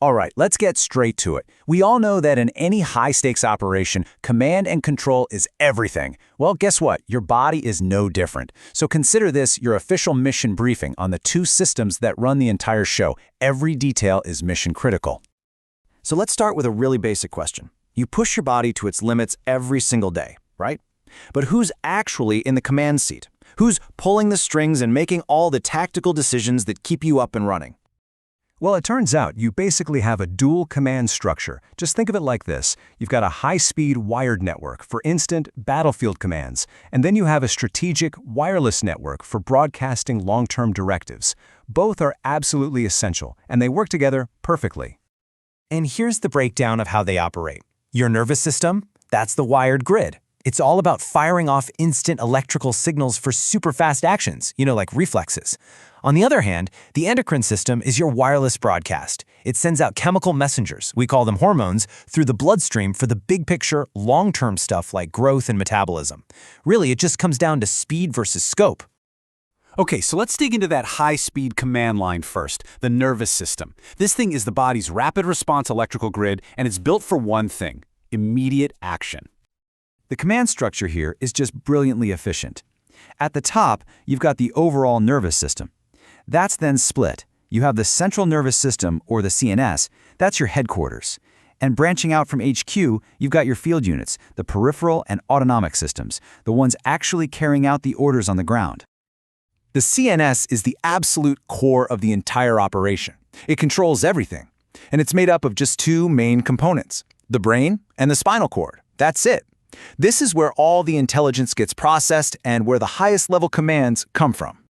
All right, let's get straight to it. We all know that in any high-stakes operation, command and control is everything. Well, guess what? Your body is no different. So consider this your official mission briefing on the two systems that run the entire show. Every detail is mission critical. So let's start with a really basic question. You push your body to its limits every single day, right? But who's actually in the command seat? Who's pulling the strings and making all the tactical decisions that keep you up and running? Well, it turns out you basically have a dual command structure. Just think of it like this. You've got a high-speed wired network for instant battlefield commands, and then you have a strategic wireless network for broadcasting long-term directives. Both are absolutely essential, and they work together perfectly. And here's the breakdown of how they operate. Your nervous system, that's the wired grid. It's all about firing off instant electrical signals for super fast actions, like reflexes. On the other hand, the endocrine system is your wireless broadcast. It sends out chemical messengers, we call them hormones, through the bloodstream for the big picture, long-term stuff like growth and metabolism. Really, it just comes down to speed versus scope. Okay, so let's dig into that high-speed command line first, the nervous system. This thing is the body's rapid response electrical grid, and it's built for one thing: immediate action. The command structure here is just brilliantly efficient. At the top, you've got the overall nervous system. That's then split. You have the central nervous system, or the CNS, that's your headquarters. And branching out from HQ, you've got your field units, the peripheral and autonomic systems, the ones actually carrying out the orders on the ground. The CNS is the absolute core of the entire operation. It controls everything. And it's made up of just two main components: the brain and the spinal cord. That's it. This is where all the intelligence gets processed and where the highest level commands come from.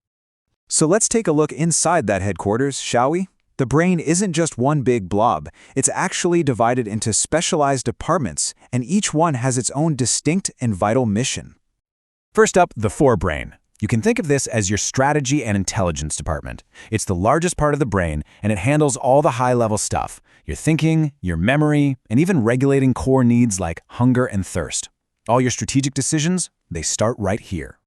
So let's take a look inside that headquarters, shall we? The brain isn't just one big blob. It's actually divided into specialized departments, and each one has its own distinct and vital mission. First up, the forebrain. You can think of this as your strategy and intelligence department. It's the largest part of the brain, and it handles all the high-level stuff: your thinking, your memory, and even regulating core needs like hunger and thirst. All your strategic decisions, they start right here.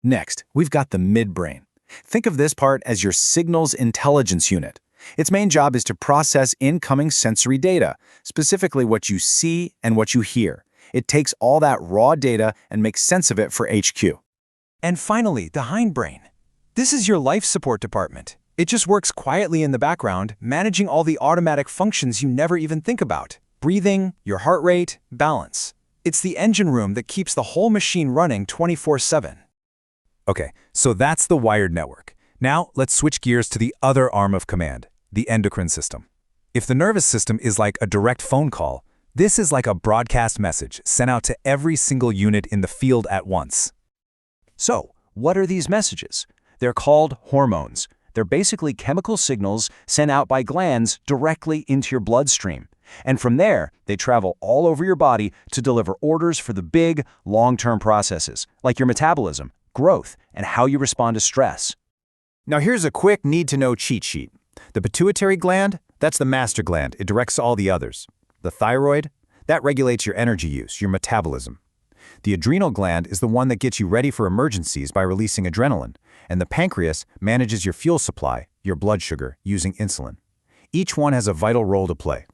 Next, we've got the midbrain. Think of this part as your signals intelligence unit. Its main job is to process incoming sensory data, specifically what you see and what you hear. It takes all that raw data and makes sense of it for HQ. And finally, the hindbrain. This is your life support department. It just works quietly in the background, managing all the automatic functions you never even think about: breathing, your heart rate, balance. It's the engine room that keeps the whole machine running 24/7. Okay, so that's the wired network. Now let's switch gears to the other arm of command, the endocrine system. If the nervous system is like a direct phone call, this is like a broadcast message sent out to every single unit in the field at once. So, what are these messages? They're called hormones. They're basically chemical signals sent out by glands directly into your bloodstream. And from there, they travel all over your body to deliver orders for the big, long-term processes, like your metabolism, growth, and how you respond to stress. Now here's a quick need-to-know cheat sheet. The pituitary gland, that's the master gland. It directs all the others. The thyroid, that regulates your energy use, your metabolism. The adrenal gland is the one that gets you ready for emergencies by releasing adrenaline, and the pancreas manages your fuel supply, your blood sugar, using insulin. Each one has a vital role to play.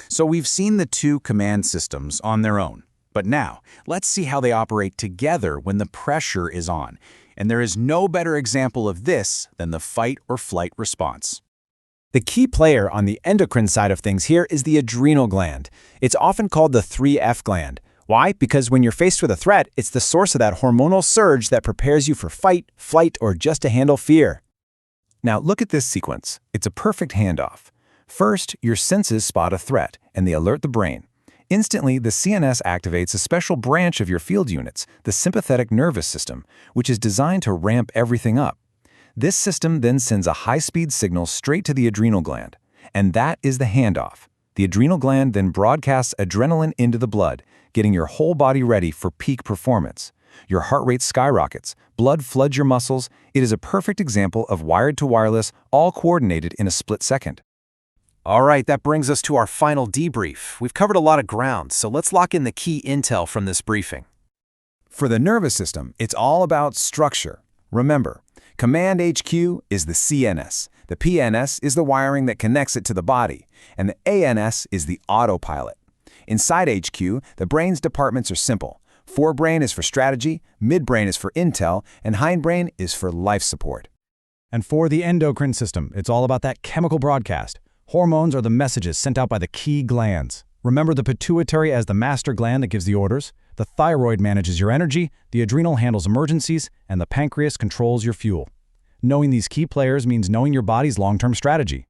So we've seen the two command systems on their own. But now, let's see how they operate together when the pressure is on. And there is no better example of this than the fight or flight response. The key player on the endocrine side of things here is the adrenal gland. It's often called the 3F gland. Why? Because when you're faced with a threat, it's the source of that hormonal surge that prepares you for fight, flight, or just to handle fear. Now look at this sequence. It's a perfect handoff. First, your senses spot a threat, and they alert the brain. Instantly, the CNS activates a special branch of your field units, the sympathetic nervous system, which is designed to ramp everything up. This system then sends a high-speed signal straight to the adrenal gland, and that is the handoff. The adrenal gland then broadcasts adrenaline into the blood, getting your whole body ready for peak performance. Your heart rate skyrockets, blood floods your muscles. It is a perfect example of wired to wireless, all coordinated in a split second. All right, that brings us to our final debrief. We've covered a lot of ground, so let's lock in the key intel from this briefing. For the nervous system, it's all about structure. Remember, Command HQ is the CNS. The PNS is the wiring that connects it to the body, and the ANS is the autopilot. Inside HQ, the brain's departments are simple. Forebrain is for strategy, midbrain is for intel, and hindbrain is for life support. And for the endocrine system, it's all about that chemical broadcast. Hormones are the messages sent out by the key glands. Remember the pituitary as the master gland that gives the orders, the thyroid manages your energy, the adrenal handles emergencies, and the pancreas controls your fuel. Knowing these key players means knowing your body's long-term strategy.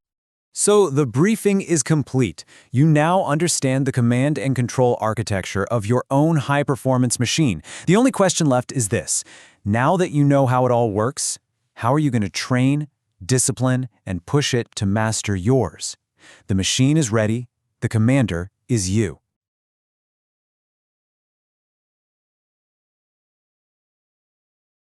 So the briefing is complete. You now understand the command and control architecture of your own high-performance machine. The only question left is this. Now that you know how it all works, how are you going to train, discipline, and push it to master yours? The machine is ready. The commander is you.